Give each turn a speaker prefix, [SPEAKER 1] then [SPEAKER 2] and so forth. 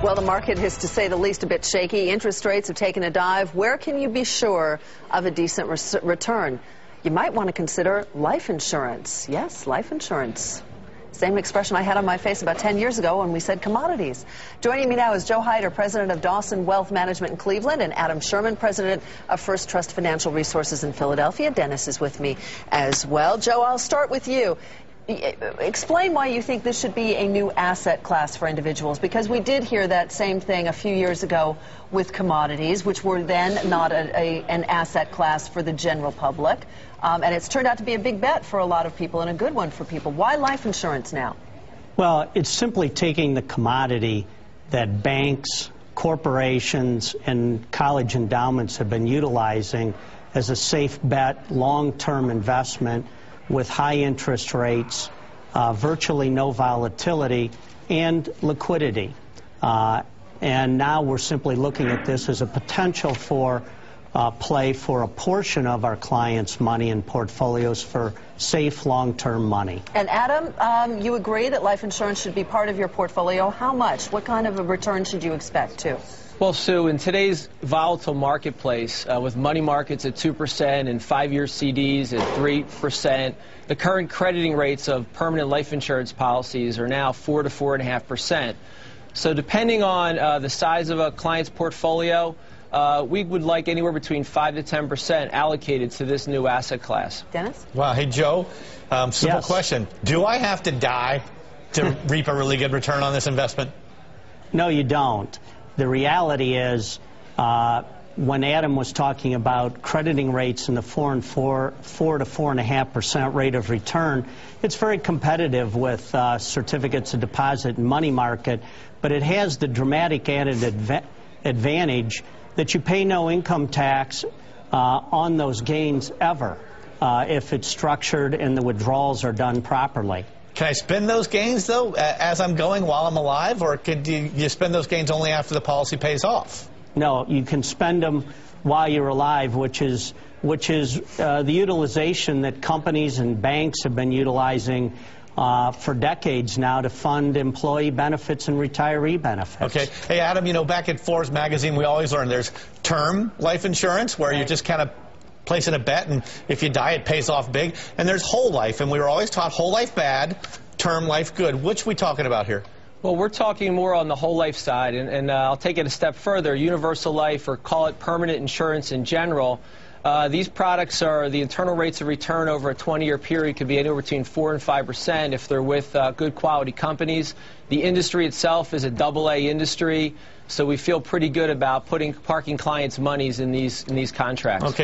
[SPEAKER 1] Well, the market is, to say the least, a bit shaky. Interest rates have taken a dive. Where can you be sure of a decent return? You might want to consider life insurance. Yes, life insurance. Same expression I had on my face about 10 years ago when we said commodities. Joining me now is Joe Hyder, president of Dawson Wealth Management in Cleveland, and Adam Sherman, president of First Trust Financial Resources in Philadelphia. Dennis is with me as well. Joe, I'll start with you. Explain why you think this should be a new asset class for individuals, because we did hear that same thing a few years ago with commodities, which were then not an asset class for the general public. And it's turned out to be a big bet for a lot of people and a good one for people. Why life insurance now?
[SPEAKER 2] Well, it's simply taking the commodity that banks, corporations, and college endowments have been utilizing as a safe bet, long-term investment with high interest rates, virtually no volatility, and liquidity. And now we're simply looking at this as a potential for play for a portion of our clients' money and portfolios for safe long-term money. And
[SPEAKER 1] Adam, you agree that life insurance should be part of your portfolio. How much? What kind of a return should you expect, too?
[SPEAKER 3] Well, Sue, in today's volatile marketplace, with money markets at 2% and 5-year CDs at 3%, the current crediting rates of permanent life insurance policies are now 4 to 4.5%. So depending on the size of a client's portfolio, we would like anywhere between 5 to 10% allocated to this new asset class.
[SPEAKER 1] Dennis?
[SPEAKER 4] Wow. Hey, Joe, simple question. Do I have to die to reap a really good return on this investment?
[SPEAKER 2] No, you don't. The reality is, when Adam was talking about crediting rates in the 4 to 4.5% rate of return, it's very competitive with certificates of deposit and money market, but it has the dramatic added advantage that you pay no income tax on those gains ever if it's structured and the withdrawals are done properly.
[SPEAKER 4] Can I spend those gains, though, as I'm going while I'm alive, or could you spend those gains only after the policy pays off?
[SPEAKER 2] No, you can spend them while you're alive, which is the utilization that companies and banks have been utilizing for decades now to fund employee benefits and retiree benefits.
[SPEAKER 4] Okay. Hey, Adam, you know, back at Forbes magazine, we always learn there's term life insurance, where you just kind of placing a bet, and if you die, it pays off big. And there's whole life, and we were always taught whole life bad, term life good. Which are we talking about here?
[SPEAKER 3] Well, we're talking more on the whole life side, and I'll take it a step further. Universal life, or call it permanent insurance in general, these products are, the internal rates of return over a 20-year period could be anywhere between 4 and 5% if they're with good quality companies. The industry itself is a AA industry, so we feel pretty good about parking clients' monies in these contracts.
[SPEAKER 4] Okay.